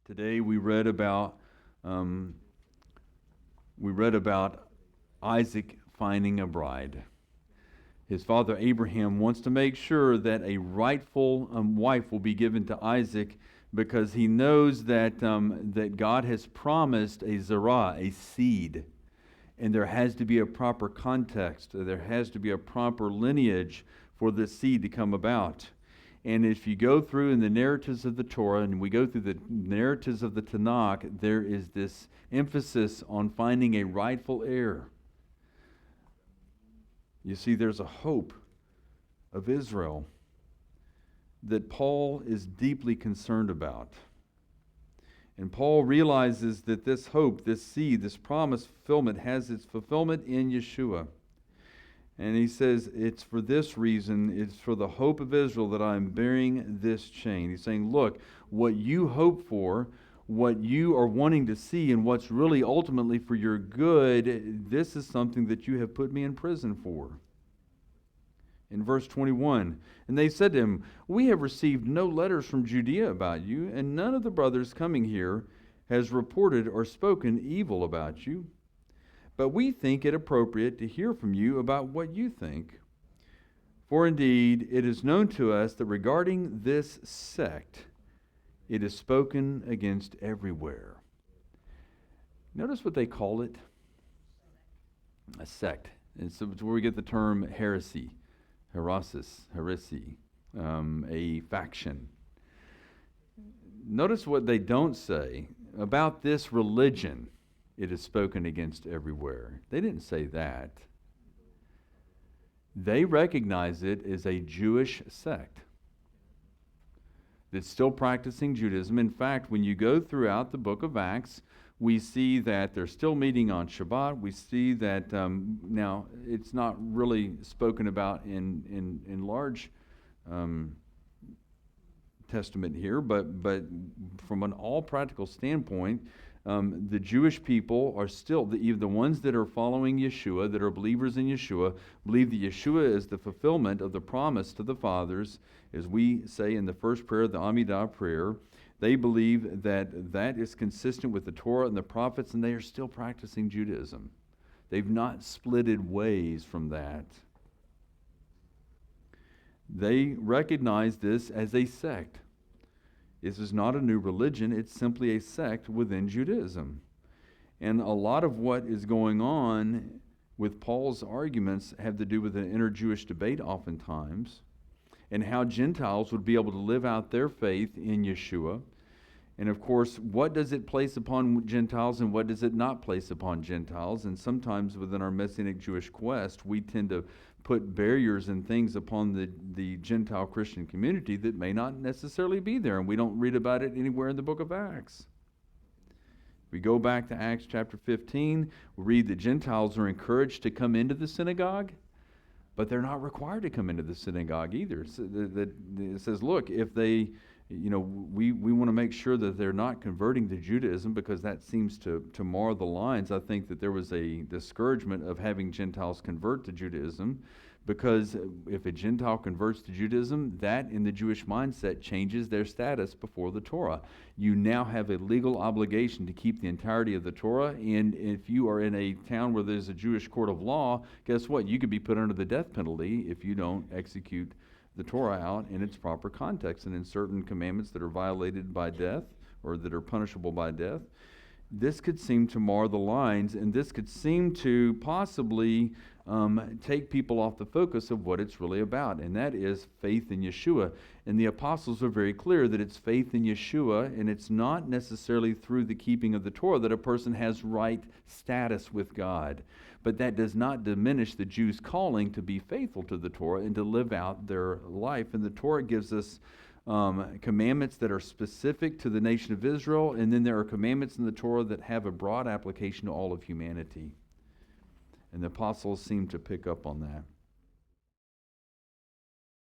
Today we read about Isaac finding a bride. His father Abraham wants to make sure that a rightful wife will be given to Isaac because he knows that that God has promised a zerah, a seed, and there has to be a proper context. There has to be a proper lineage for this seed to come about. And if you go through in the narratives of the Torah, and we go through the narratives of the Tanakh, there is this emphasis on finding a rightful heir. You see, there's a hope of Israel that Paul is deeply concerned about. And Paul realizes that this hope, this seed, this promised fulfillment has its fulfillment in Yeshua. And he says, it's for this reason, it's for the hope of Israel that I'm bearing this chain. He's saying, look, what you hope for, what you are wanting to see, and what's really ultimately for your good, this is something that you have put me in prison for. In verse 21, and they said to him, we have received no letters from Judea about you, and none of the brothers coming here has reported or spoken evil about you. But we think it appropriate to hear from you about what you think. For indeed, it is known to us that regarding this sect, it is spoken against everywhere. Notice what they call it? A sect. And so it's where we get the term heresy, heresy, a faction. Notice what they don't say about this religion. It is spoken against everywhere. They didn't say that. They recognize it as a Jewish sect that's still practicing Judaism. In fact, when you go throughout the book of Acts, we see that they're still meeting on Shabbat. We see that now it's not really spoken about in large Testament here, but from an all practical standpoint, the Jewish people are still, the ones that are following Yeshua, that are believers in Yeshua, believe that Yeshua is the fulfillment of the promise to the fathers, as we say in the first prayer, the Amidah prayer. They believe that that is consistent with the Torah and the prophets, and they are still practicing Judaism. They've not splitted ways from that. They recognize this as a sect. This is not a new religion, it's simply a sect within Judaism. And a lot of what is going on with Paul's arguments have to do with an inter-Jewish debate oftentimes, and how Gentiles would be able to live out their faith in Yeshua. And of course, what does it place upon Gentiles and what does it not place upon Gentiles? And sometimes within our Messianic Jewish quest, we tend to put barriers and things upon the Gentile Christian community that may not necessarily be there, and we don't read about it anywhere in the book of Acts. We go back to Acts chapter 15, we read that Gentiles are encouraged to come into the synagogue, but they're not required to come into the synagogue either. So it says, look, if they, we want to make sure that they're not converting to Judaism, because that seems to mar the lines. I think that there was a discouragement of having Gentiles convert to Judaism, because if a Gentile converts to Judaism, that in the Jewish mindset changes their status before the Torah. You now have a legal obligation to keep the entirety of the Torah, and if you are in a town where there's a Jewish court of law, guess what? You could be put under the death penalty if you don't execute the Torah out in its proper context and in certain commandments that are violated by death or that are punishable by death. This could seem to mar the lines, and this could seem to possibly take people off the focus of what it's really about, and that is faith in Yeshua. And the apostles are very clear that it's faith in Yeshua, and it's not necessarily through the keeping of the Torah that a person has right status with God. But that does not diminish the Jews' calling to be faithful to the Torah and to live out their life. And the Torah gives us commandments that are specific to the nation of Israel, and then there are commandments in the Torah that have a broad application to all of humanity. And the apostles seem to pick up on that.